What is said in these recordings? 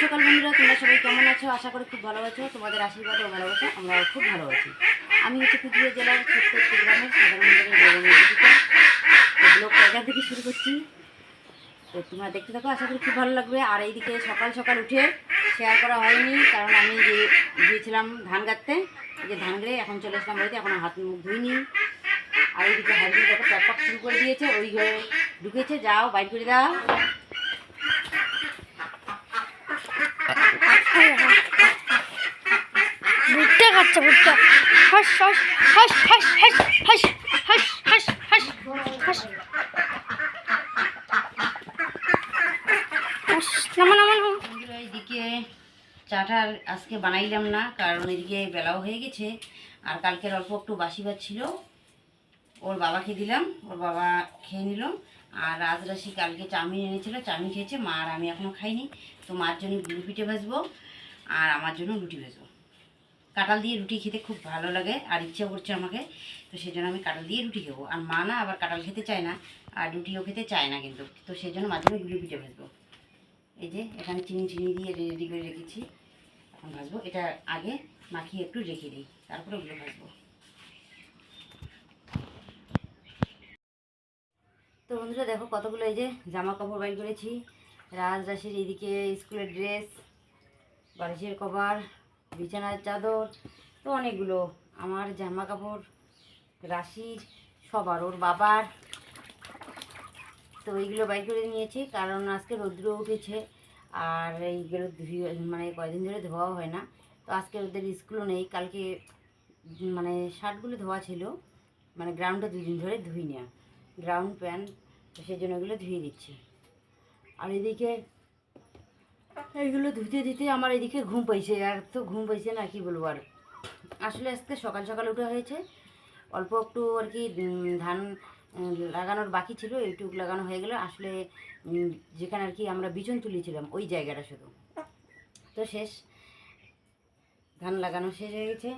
সকাল বন্ধুরা, তোমরা সবাই কেমন আছো? আশা করি খুব ভালো আছো। তোমাদের আশীর্বাদ ও ভালোবাসা আমরাও খুব ভালো আছি। আমি কুচবিহার জেলার ছোট্ট একটি গ্রামের সাধারণ ব্লগটা এখান থেকে শুরু করছি। তো তোমরা দেখতে থাকো, আশা করি খুব ভালো লাগবে। আর এইদিকে সকাল সকাল উঠে শেয়ার করা হয়নি, কারণ আমি গিয়েছিলাম ধান কাটতে। এই যে ধান গেড়ে এখন চলে আসলাম বাড়িতে, এখন হাত মুখ ধুইনি। আর এইদিকে হাজবেন্ড দেখো প্যাক শুরু করে দিয়েছে, ওই ঘরে ঢুকেছে, যাও বাইর করে দাও। ভুট্টা খাচ্ছে, ভুট্টা। হাস হাস হাস হাস হাস হাস হাস হাস হাস হাস। নামা নামা নামা। এইদিকে চাটা আজকে বানাইলাম না, কারণ এদিকে বেলাও হয়ে গেছে। আর কালকের অল্প একটু বাসি ভাত ছিল, ওর বাবাকে দিলাম, ওর বাবা খেয়ে নিল। আর রাজরাশি কালকে চাউমিন এনেছিল, চাউমিন খেয়েছে মা, আর আমি এখনও খাইনি। তো মার জন্য গুঁড়ো পিঠে ভাজবো আর আমার জন্য রুটি ভাজবো। কাঁঠাল দিয়ে রুটি খেতে খুব ভালো লাগে আর ইচ্ছা করছে আমাকে, তো সেই জন্য আমি কাঁঠাল দিয়ে রুটি খাবো। আর মা না আবার কাঁঠাল খেতে চায় না, আর রুটিও খেতে চায় না কিন্তু, তো সেই জন্য মাঝে মাঝে গুঁড়ো পিঠে ভাজবো। এই যে এখানে চিনি দিয়ে রেডি করে রেখেছি, এখন ভাজবো। এটা আগে মাখিয়ে একটু রেখে দিই, তারপরে ওগুলো ভাজবো। তো বন্ধুরা দেখো কতগুলো এই যে জামা কাপড় বাইর করেছি। রাজরাশির এইদিকে স্কুলের ড্রেস, বালিশের কভার, বিছানার চাদর, তো অনেকগুলো আমার জামা কাপড়, রাশির, সবার, ওর বাবার। তো এইগুলো বাইর করে নিয়েছি, কারণ আজকে রৌদ্র উঠেছে আর এইগুলো মানে কয়দিন ধরে ধোয়াও হয় না। তো আজকে ওদের স্কুলও নেই, কালকে মানে শার্টগুলো ধোয়া ছিল, মানে গ্রাউন্ডটা 2 দিন ধরে ধুই না, গ্রাউন্ড প্যান্ট, তো সেই জন্য এগুলো ধুয়ে দিচ্ছি। আর এদিকে এইগুলো ধুতে দিতে আমার এদিকে ঘুম পাইছে, আর তো ঘুম পাইছে না কি বলবো। আর আসলে আজকে সকাল সকাল উঠে হয়েছে, অল্প একটু আর কি ধান লাগানোর বাকি ছিল, এইটুক লাগানো হয়ে গেল। আসলে যেখানে আর কি আমরা বিচন তুলেছিলাম ওই জায়গাটা শুধু তো শেষ, ধান লাগানো শেষ হয়ে গেছে।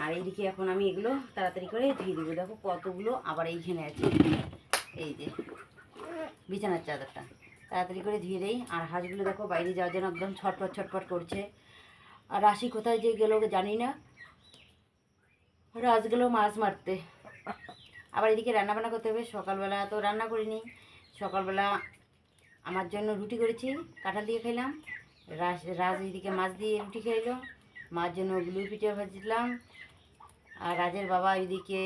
আর এইদিকে এখন আমি এগুলো তাড়াতাড়ি করে ধুয়ে দেবো। দেখো কতগুলো আবার এইখানে আছে, এই যে বিছানার চাদরটা তাড়াতাড়ি করে ধুয়ে দেই। আর হাঁসগুলো দেখো বাইরে যাওয়ার জন্য একদম ছটপট ছটপট করছে। আর রাশি কোথায় যে গেল জানি না, রাজ গেল মাছ মারতে। আবার এদিকে রান্নাবান্না করতে হবে। সকালবেলা তো রান্না করিনি, সকালবেলা আমার জন্য রুটি করেছি, কাঁঠাল দিয়ে খেলাম। রাজ এদিকে মাছ দিয়ে রুটি খেলো, মার জন্য গুঁড়ো পিঠে ভাজলাম। আর রাজের বাবা এদিকে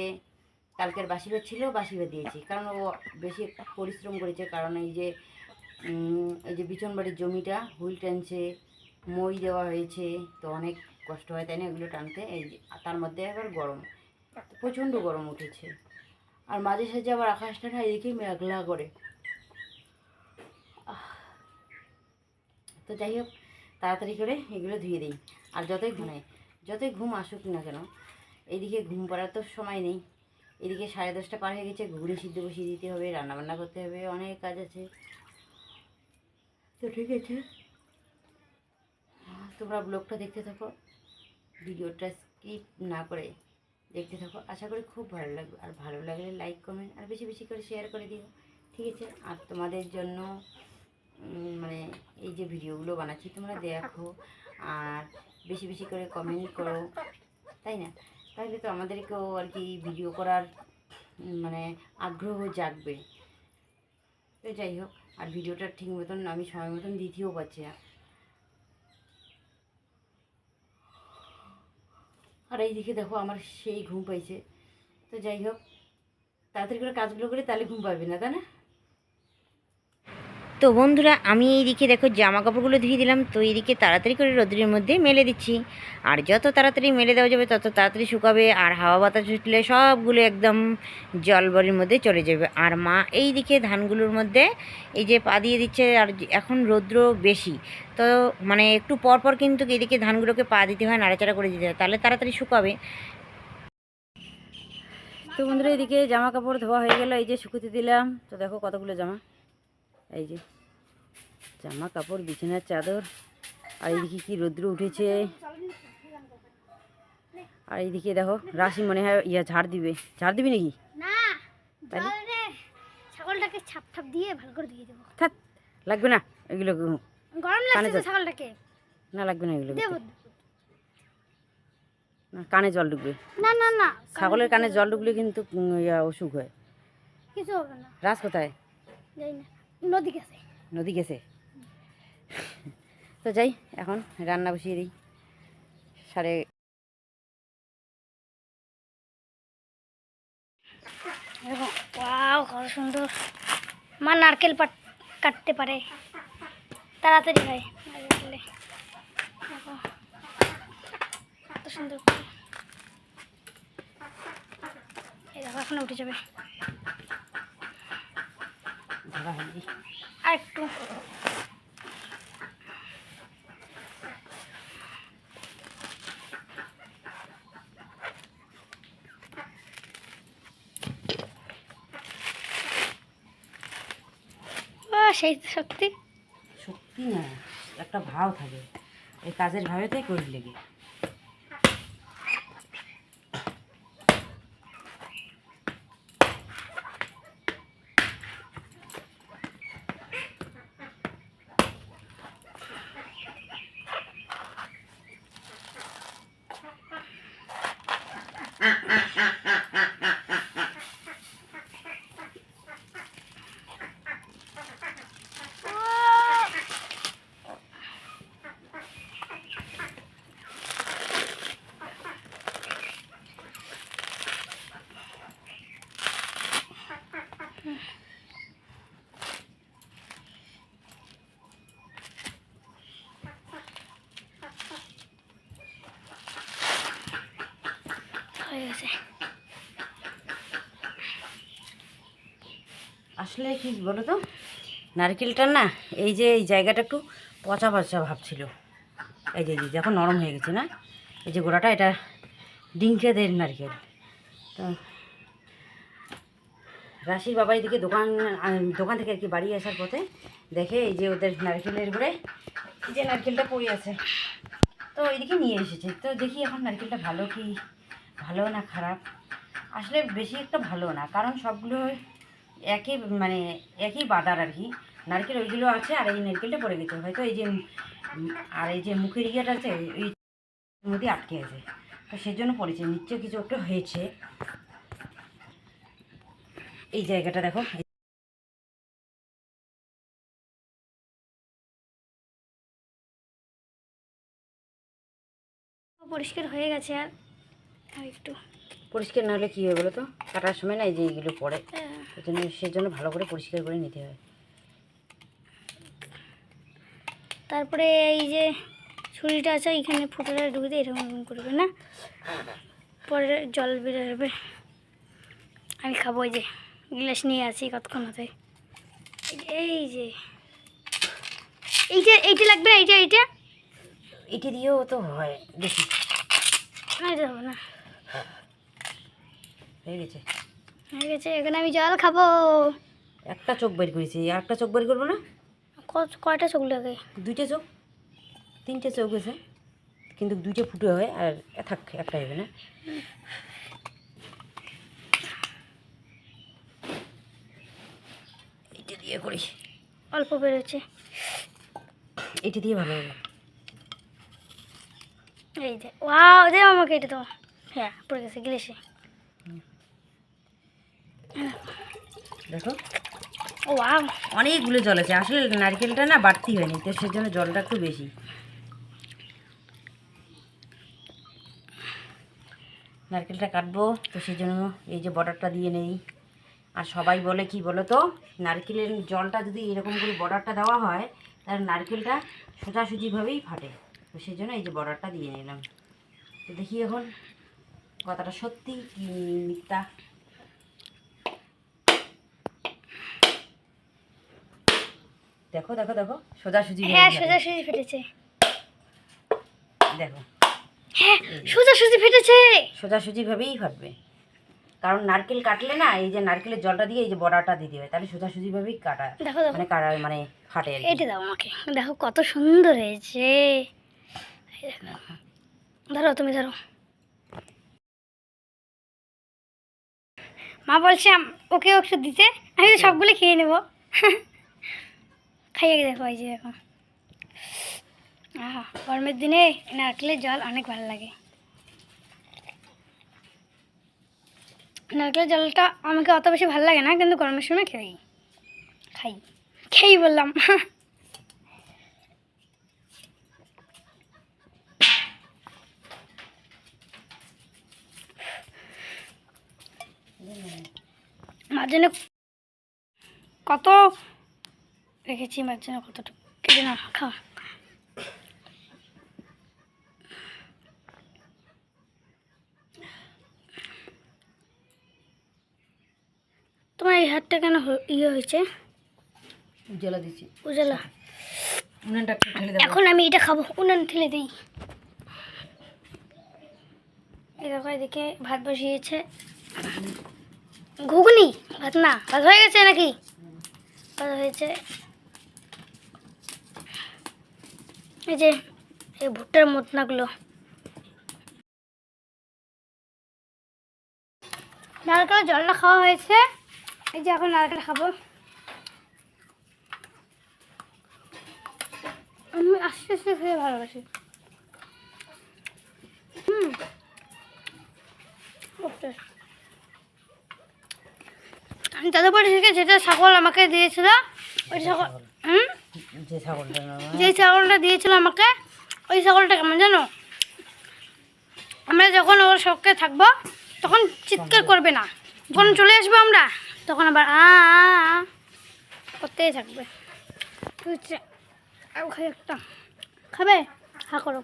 কালকের বাসি ভাত ছিল, বাসি ভাত দিয়েছি, কারণ ও বেশি পরিশ্রম করেছে। কারণ এই যে বিছনবাড়ির জমিটা হুইল টানছে, মই দেওয়া হয়েছে, তো অনেক কষ্ট হয় তাই না এগুলো টানতে। এই যে তার মধ্যে আবার গরম, প্রচণ্ড গরম উঠেছে। আর মাঝে সাঝে আবার আকাশটা না এদিকে মেঘলা করে। তো যাই হোক তাড়াতাড়ি করে এগুলো ধুয়ে দিই। আর যতই ঘুম আসুক না কেন, এইদিকে ঘুম পাড়ার তো সময় নেই। এদিকে 10:30 পার হয়ে গেছে, ঘুগনি সিদ্ধ বসিয়ে দিতে হবে, রান্নাবান্না করতে হবে, অনেক কাজ আছে। তো ঠিক আছে, তোমরা ব্লগটা দেখতে থাকো, ভিডিওটা স্কিপ না করে দেখতে থাকো, আশা করি খুব ভালো লাগবে। আর ভালো লাগলে লাইক কমেন্ট আর বেশি বেশি করে শেয়ার করে দিও, ঠিক আছে? আর তোমাদের জন্য মানে এই যে ভিডিওগুলো বানাচ্ছি তোমরা দেখো, আর বেশি বেশি করে কমেন্ট করো, তাই না? তাহলে তো আমাদেরকেও আর কি ভিডিও করার মানে আগ্রহ জাগবে। তো যাই হোক, আর ভিডিওটা ঠিক মতন আমি সময় মতন দিতেও পারছি না। আর এইদিকে দেখো আমার সেই ঘুম পাইছে। তো যাই হোক তাড়াতাড়ি করে কাজগুলো করে, তাহলে ঘুম পাবে না, তাই না? তো বন্ধুরা আমি এইদিকে দেখো জামা কাপড়গুলো ধুয়ে দিলাম। তো এইদিকে তাড়াতাড়ি করে রোদ্রের মধ্যে মেলে দিচ্ছি। আর যত তাড়াতাড়ি মেলে দেওয়া যাবে তত তাড়াতাড়ি শুকাবে, আর হাওয়া বাতাস উঠলে সবগুলো একদম জলবরের মধ্যে চলে যাবে। আর মা এইদিকে ধানগুলোর মধ্যে এই যে পা দিয়ে দিচ্ছে। আর এখন রৌদ্র বেশি, তো মানে একটু পর পর কিন্তু এইদিকে ধানগুলোকে পা দিতে হয়, নাড়াচাড়া করে দিতে হয়, তাহলে তাড়াতাড়ি শুকাবে। তো বন্ধুরা এদিকে জামা কাপড় ধোয়া হয়ে গেল, এই যে শুকুতে দিলাম। তো দেখো কতগুলো জামা, এই যে জামা কাপড়, বিছানার চাদর। আর এইদিকে কি রৌদ্র উঠেছে। আর এইদিকে দেখো রাশি মনে হয় ঝাড় দিবি নাকি? না, ছাগলটাকে ছাপ ছাপ দিয়ে ভালো করে দিয়ে দেবো। থাক, লাগবে না এগুলো, গরম কানে লাগছে জল ছাগলটাকে না লাগবে না এগুলো দেবো। না, কানে জল ঢুকবে। না না না, ছাগলের কানে জল ঢুকলে কিন্তু অসুখ হয়। কিছু হবে না। রাজ কোথায়? যাই না, নদী গেছে। নদী গেছে। তো যাই, এখন রান্না বসিয়ে দিই। সাড়ে দেখো, ওয়াও কত সুন্দর। মা নারকেল কাটতে পারে, তাড়াতাড়ি হয় নারকেলে। দেখো কত সুন্দর করে। এই দেখো এখন উঠে যাবে। ধরা হয়নি। আর একটু। সেই সত্যি শক্তি না, একটা ভাব থাকে, এই কাজের ভাবেতেই করি লেগে। হয়ে গেছে। আসলে কি বলো তো, নারকেলটা না, এই যে এই জায়গাটা একটু পচা পচা ভাব ছিল। এই যে যখন নরম হয়ে গেছে না, এই যে গোড়াটা, এটা ডিঙ্কেদের নারকেল। তো রাশির বাবা এদিকে দোকান থেকে আর কি বাড়ি আসার পথে দেখে এই যে ওদের নারকেলের গোড়ে এই যে নারকেলটা পড়ে আছে, তো এইদিকে নিয়ে এসেছে। তো দেখি এখন নারকেলটা ভালো না খারাপ। আসলে বেশি একটা ভালো না, কারণ সবগুলো একই মানে একই বাদার আর কি। নারকেল ওইগুলো আছে, আর এই নারকেলটা পড়ে গেছে হয়তো এই যে আর এই যে মুখের ইয়েটা আছে ওই মধ্যে আটকে আছে, তো সেজন্য পড়েছে। নিশ্চয় কিছু একটা হয়েছে। এই জায়গাটা দেখো, পরিষ্কার হয়ে গেছে। আর আর একটু পরিষ্কার না হলে কী হয় বলো তো, কাটার সময় না এই যে এইগুলো পড়ে, হ্যাঁ। সেজন্য ভালো করে পরিষ্কার করে নিতে হয়। তারপরে এই যে ছুরিটা আছে, এখানে ফুটোটা ঢুকে এরকম করবে না, পরে জল বেরোবে। আমি খাবো। এই যে গ্লাস নিয়ে আছি কতক্ষণ হতে। এই যে এইটা লাগবে না, এইটা এটি দিয়েও তো হয় দেখি। না, এটা হবে না। হয়ে গেছে। হয়ে গেছে, এখানে আমি জল খাবো। একটা চোখ বের করেছি, আর একটা চোখ বের করবো না? কয়টা চোখ লাগে? দুইটা চোখ, তিনটে চোখ আছে, কিন্তু দুইটা ফুটো হয়, আর থাক একটা হবে না। এটা দিয়ে করি, অল্প বেরোচ্ছে। এটা দিয়ে ভালো হবে। এই যে ওয়াও, দে আমাকে এটা তো। হ্যাঁ, পড়ে গেছে গ্লাসে। দেখো ওয়াও, অনেকগুলো জল আছে। আসলে নারকেলটা না বাড়তি হয়নি, তো সেজন্য জলটা একটু বেশি। নারকেলটা কাটবো, তো সেই জন্য এই যে বর্ডারটা দিয়ে নেই। আর সবাই বলে কি বলো তো, নারকেলের জলটা যদি এরকম করে বর্ডারটা দেওয়া হয়, তাহলে নারকেলটা সোজাসুজিভাবেই ফাটে। তো সেই জন্য এই যে বর্ডারটা দিয়ে নিলাম। তো দেখি এখন কথাটা সত্যি কি মিথ্যা। দেখো দেখো দেখো, সোজাসুজি হ্যাঁ সোজাসুজি ফেটেছে। দেখো, হ্যাঁ সোজাসুজি ফেটেছে। সোজাসুজিভাবেই ফাটবে, কারণ নারকেল কাটলে না, এই যে নারকেলের জলটা দিয়ে এই যে বড়াটা দিতে হয়, তাহলে সোজাসুজিভাবেই কাটা দেখো দেখো, মানে ফাটে আর কি। এটা দাও আমাকে। দেখো কত সুন্দর হয়েছে। এই দেখো। ধরো, তুমি ধরো। মা বলছে ওকে একটু দিতে, আমি তো সবগুলো খেয়ে নেবো। খাইয়ে দেখো, এই যে দেখো গরমের দিনে নারকেলের জল অনেক ভালো লাগে। নারকেলের জলটা আমাকে অত বেশি ভালো লাগে না, কিন্তু গরমের সময় খেয়েই বললাম। মার জন্য কত রেখেছি, মার জন্য কতটুকু কেটে না খাওয়া। তোমার এই হাতটা কেন ইয়ে হয়েছে? উজালা দিচ্ছি, উজালা। উনানটা একটু ঠেলে দাও। এখন আমি এটা খাবো, উনান ঠেলে দিই। এই দেখো, এদিকে ভাত বসিয়েছে। ঘুগনি ভাত না, ভাত হয়ে গেছে নাকি? ভাত হয়েছে। এই যে এই ভুট্টার মতনাগুলো, নারকেলের জলটা খাওয়া হয়েছে। এই যে এখন নারকেল খাবো। আমি আস্তে আস্তে খেয়ে ভালোবাসি। আমি দাদা বাড়ি থেকে যেটা ছাগল আমাকে দিয়েছিল, ওই ছাগল যে ছাগলটা দিয়েছিল আমাকে, ওই ছাগলটা কেমন জানো, আমরা যখন ওর সঙ্গে থাকবো তখন চিৎকার করবে না, যখন চলে আসবো আমরা তখন আবার করতেই থাকবে। খাই একটা, খাবে? হা করো।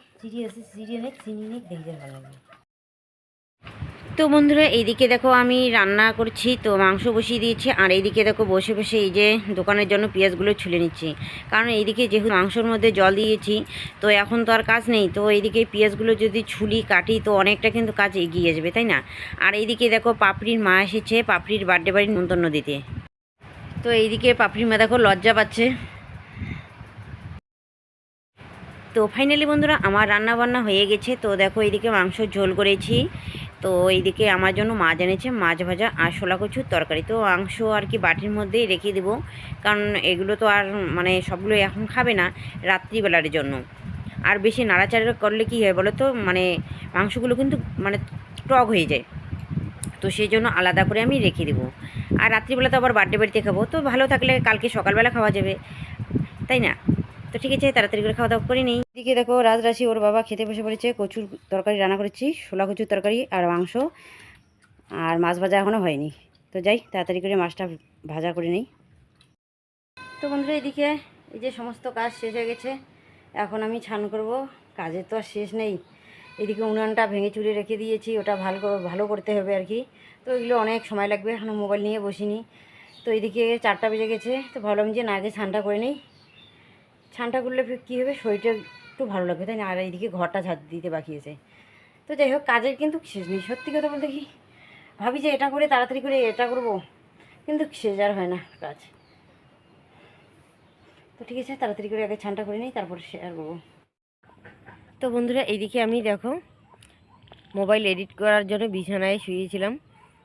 তো বন্ধুরা, এইদিকে দেখো আমি রান্না করছি, তো মাংস বসিয়ে দিয়েছি, আর এইদিকে দেখো বসে বসে এই যে দোকানের জন্য পেঁয়াজগুলো ছুলে নিচ্ছি। কারণ এইদিকে যেহেতু মাংসর মধ্যে জল দিয়েছি, তো এখন তো আর কাজ নেই, তো এইদিকে পেঁয়াজগুলো যদি ছুলি কাটি তো অনেকটা কিন্তু কাজ এগিয়ে যাবে, তাই না? আর এইদিকে দেখো পাপড়ির মা এসেছে পাপড়ির বার্থডে বাড়ির নিমন্ত্রণ দিতে। তো এইদিকে পাপড়ির মা দেখো লজ্জা পাচ্ছে। তো ফাইনালি বন্ধুরা আমার রান্না বান্না হয়ে গেছে। তো দেখো এইদিকে মাংস ঝোল করেছি, তো এইদিকে আমার জন্য মাছ এনেছে, মাছ ভাজা আর শোলা কচুর তরকারি। তো মাংস আর কি বাটির মধ্যেই রেখে দেবো, কারণ এগুলো তো আর মানে সবগুলো এখন খাবে না, রাত্রিবেলার জন্য। আর বেশি নাড়াচাড়া করলে কী হয় বলো তো, মানে মাংসগুলো কিন্তু মানে টক হয়ে যায়, তো সেই জন্য আলাদা করে আমি রেখে দেবো। আর রাত্রিবেলা তো আবার বার্থডে বাড়িতে খাবো, তো ভালো থাকলে কালকে সকালবেলা খাওয়া যাবে, তাই না? তো ঠিক আছে, তাড়াতাড়ি করে খাওয়া দাওয়া করে নিই। এদিকে দেখো রাজরাশি ওর বাবা খেতে বসে পড়েছে, কচুর তরকারি রান্না করেছি, শোলা কচুর তরকারি আর মাংস, আর মাছ ভাজা এখনও হয়নি। তো যাই তাড়াতাড়ি করে মাছটা ভাজা করে নিই। তো বন্ধুরা, এদিকে এই যে সমস্ত কাজ শেষ হয়ে গেছে, এখন আমি ছান করব। কাজের তো আর শেষ নেই। এদিকে উনানটা ভেঙে চুরে রেখে দিয়েছি, ওটা ভালো করতে হবে আর কি। তো এগুলো অনেক সময় লাগবে, এখনও মোবাইল নিয়ে বসিনি। তো এদিকে 4টা বেজে গেছে, তো ভাবলাম যে না আগে ছানটা করে নিই। ছানটা করলে কী হবে, শরীরটা একটু ভালো লাগবে, তাই না? আর এইদিকে ঘরটা ঝাড় দিতে বাকি আছে। তো যাই হোক, কাজের কিন্তু শেষ নেই। সত্যি কথা বলতে কি, ভাবি যে এটা করে তাড়াতাড়ি করে এটা করব, কিন্তু শেষ আর হয় না কাজ। তো ঠিক আছে, তাড়াতাড়ি করে আগে ছানটা করে নিই, তারপর শেয়ার করবো। তো বন্ধুরা, এইদিকে আমি দেখো মোবাইল এডিট করার জন্য বিছানায় শুয়েছিলাম।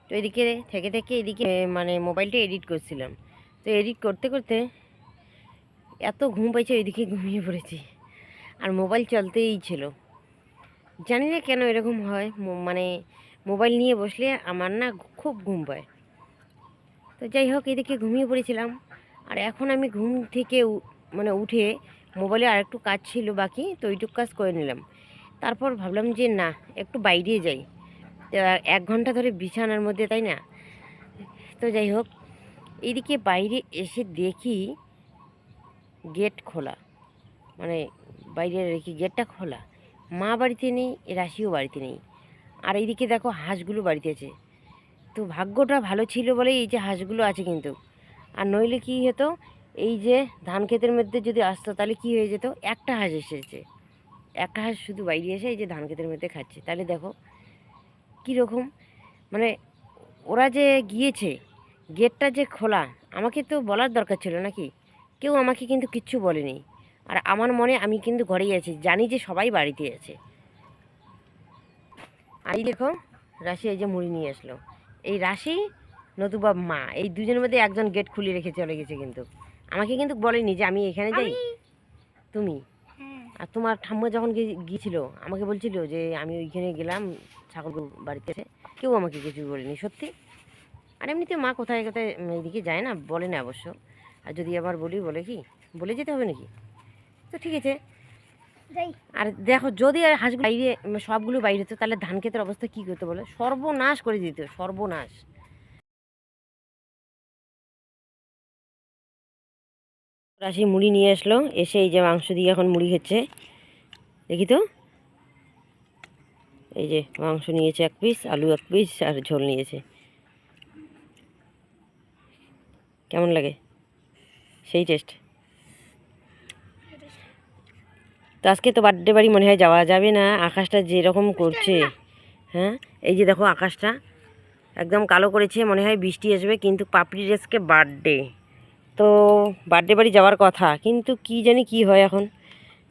তো এদিকে থেকে থেকে এদিকে মানে মোবাইলটা এডিট করছিলাম। তো এডিট করতে করতে এত ঘুম পাইছে, ওইদিকে ঘুমিয়ে পড়েছি, আর মোবাইল চলতেই ছিল। জানি না কেন এরকম হয়, মানে মোবাইল নিয়ে বসলে আমার না খুব ঘুম পায়। তো যাই হোক, এদিকে ঘুমিয়ে পড়েছিলাম, আর এখন আমি ঘুম থেকে মানে উঠে মোবাইলে আরেকটু কাজ ছিল বাকি, তো ওইটুকু কাজ করে নিলাম। তারপর ভাবলাম যে না, একটু বাইরে যাই। তো 1 ঘন্টা ধরে বিছানার মধ্যে, তাই না? তো যাই হোক, এইদিকে বাইরে এসে দেখি গেট খোলা, মানে বাইরে রেখে গেটটা খোলা, মা বাড়িতে নেই, রাশিও বাড়িতে নেই। আর এইদিকে দেখো হাঁসগুলো বাড়িতে আছে। তো ভাগ্যটা ভালো ছিল বলেই এই যে হাঁসগুলো আছে, কিন্তু আর নইলে কী হতো, এই যে ধান ক্ষেতের মধ্যে যদি আসতো তাহলে কী হয়ে যেত, একটা হাঁস এসেছে, একটা হাঁস শুধু বাইরে এসে এই যে ধান ক্ষেতের মধ্যে খাচ্ছে। তাহলে দেখো কীরকম, মানে ওরা যে গিয়েছে, গেটটা যে খোলা, আমাকে তো বলার দরকার ছিল নাকি? কেউ আমাকে কিন্তু কিচ্ছু বলেনি। আর আমার মনে আমি কিন্তু ঘরেই আছি, জানি যে সবাই বাড়িতে আছে। আর এই দেখো রাশি এই যে মুড়ি নিয়ে আসলো, এই রাশি নতুবা মা, এই দুজনের মধ্যে একজন গেট খুলে রেখে চলে গেছে, কিন্তু আমাকে কিন্তু বলেনি যে আমি এখানে যাই। তুমি আর তোমার ঠাম্মা যখন গিয়েছিল আমাকে বলছিল যে আমি ওইখানে গেলাম ছাগল বাড়িতে, কেউ আমাকে কিছু বলেনি সত্যি। আর এমনিতে মা কোথায় কোথায় এইদিকে যায় না, বলে না অবশ্য। আর যদি আবার বলি বলে কি বলে যেতে হবে নাকি, তো ঠিক আছে। আর দেখো যদি আর হাঁসগুলো বাইরে সবগুলো বাইরে হতো তাহলে ধান ক্ষেতের অবস্থা কী করতে বলে, সর্বনাশ করে দিত, সর্বনাশ। রাশি মুড়ি নিয়ে আসলো, এসে এই যে মাংস দিয়ে এখন মুড়ি হচ্ছে, দেখি তো। এই যে মাংস নিয়েছে 1 পিস, আলু 1 পিস আর ঝোল নিয়েছে। কেমন লাগে? সেই টেস্ট। তো আজকে তো বার্থডে বাড়ি মনে হয় যাওয়া যাবে না, আকাশটা যেরকম করছে। হ্যাঁ, এই যে দেখো আকাশটা একদম কালো করেছে, মনে হয় বৃষ্টি আসবে। কিন্তু পাপড়ির আজকে বার্থডে, তো বার্থডে বাড়ি যাওয়ার কথা, কিন্তু কি জানি কি হয় এখন,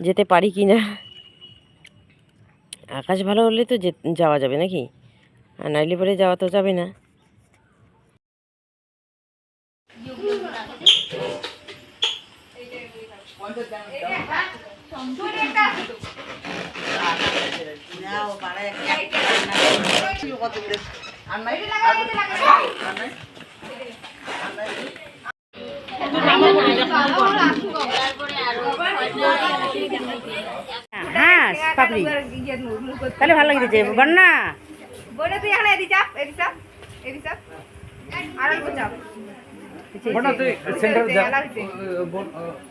যেতে পারি কি না। আকাশ ভালো হলে তো যাওয়া যাবে নাকি, আর নাইলে পরে যাওয়া তো যাবে না। হ্যাঁ পাপড়ি তাহলে ভালো লাগছে বন্যা। বলে তুই এখানে এদি চাপ আর অল্প চাপ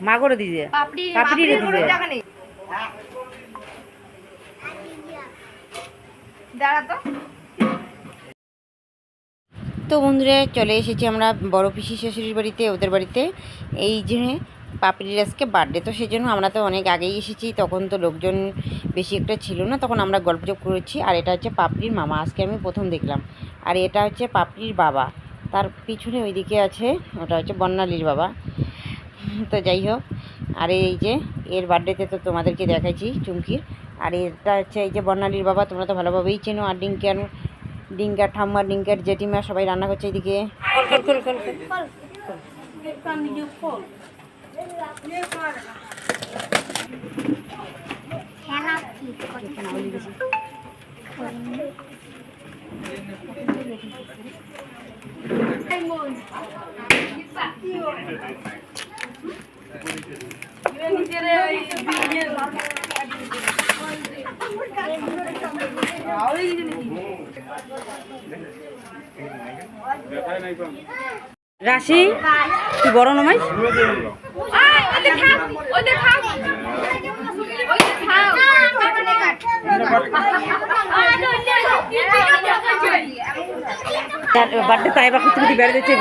মা করে দিছে পাপড়ি রে দিছে। দাঁড়া তো। তো বন্ধুরা চলে এসেছি আমরা বড় পিসি শাশুড়ির বাড়িতে, ওদের বাড়িতে। এই যে পাপড়ির আজকে বার্থডে, তো সেই জন্য আমরা তো অনেক আগেই এসেছি, তখন তো লোকজন বেশি একটা ছিল না, তখন আমরা গল্পজপ করেছি। আর এটা হচ্ছে পাপড়ির মামা, আজকে আমি প্রথম দেখলাম। আর এটা হচ্ছে পাপড়ির বাবা, তার পিছনে ওইদিকে আছে, ওটা হচ্ছে বর্ণালীর বাবা। তো যাই হোক, আর এই যে এর বার্থডেতে তো তোমাদেরকে দেখাইছি চুমকির। আর এটা হচ্ছে এই যে বর্ণালীর বাবা, তোমরা তো ভালোভাবেই চেনো। আর ডিঙ্কার ঠাম্মা, ডিঙ্কার জেঠিমা সবাই রান্না করছে এইদিকে। রাশি তুই বড় নমাই বার্থডে তাই বা কিছু বেড়ে দিচ্ছে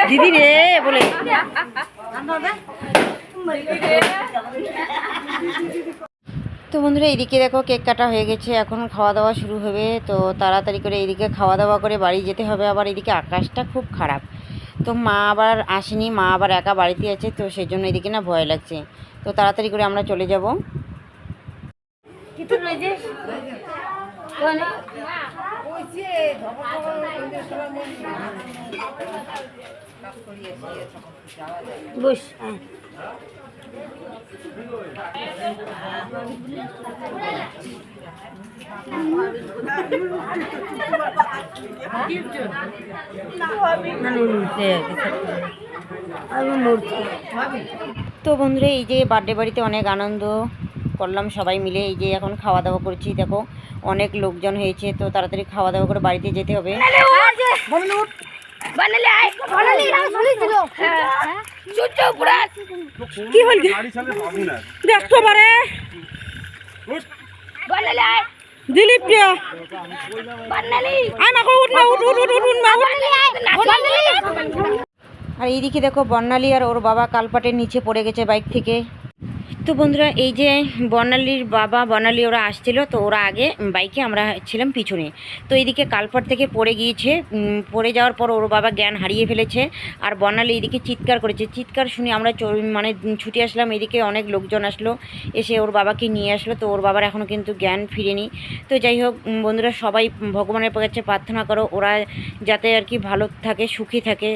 দিদি রে বলে। তো বন্ধুরা এইদিকে দেখো কেক কাটা হয়ে গেছে, এখন খাওয়া দাওয়া শুরু হবে। তো তাড়াতাড়ি করে এইদিকে খাওয়া দাওয়া করে বাড়ি যেতে হবে। আবার এইদিকে আকাশটা খুব খারাপ, তো মা আবার আসেনি, মা আবার একা বাড়িতে আছে, তো সেই জন্য এইদিকে না ভয় লাগছে। তো তাড়াতাড়ি করে আমরা চলে যাব। বস তো বন্ধুরা এই যে বার্থডে বাড়িতে অনেক আনন্দ করলাম সবাই মিলে। এই যে এখন খাওয়া দাওয়া করছি, দেখো অনেক লোকজন হয়েছে, তো তাড়াতাড়ি খাওয়া দাওয়া করে বাড়িতে যেতে হবে। কি হল দেখছো বারে দিলীপ প্রিয়া আর এইদিকে দেখো বর্ণালী আর ওর বাবা কালপাটের নিচে পড়ে গেছে বাইক থেকে। তো বন্ধুরা এই যে বর্ণালীর বাবা বর্ণালী ওরা আসছিল, তো ওরা আগে বাইকে, আমরা ছিলাম পিছনে। তো এইদিকে কালপাট থেকে পড়ে গিয়েছে, পড়ে যাওয়ার পর ওর বাবা জ্ঞান হারিয়ে ফেলেছে। আর বর্ণালী এইদিকে চিৎকার করেছে, চিৎকার শুনে আমরা মানে ছুটে আসলাম। এদিকে অনেক লোকজন আসলো, এসে ওর বাবাকে নিয়ে আসলো। তো ওর বাবার এখনও কিন্তু জ্ঞান ফিরেনি। তো যাই হোক বন্ধুরা, সবাই ভগবানের কাছে প্রার্থনা করো ওরা যাতে আর কি ভালো থাকে, সুখী থাকে।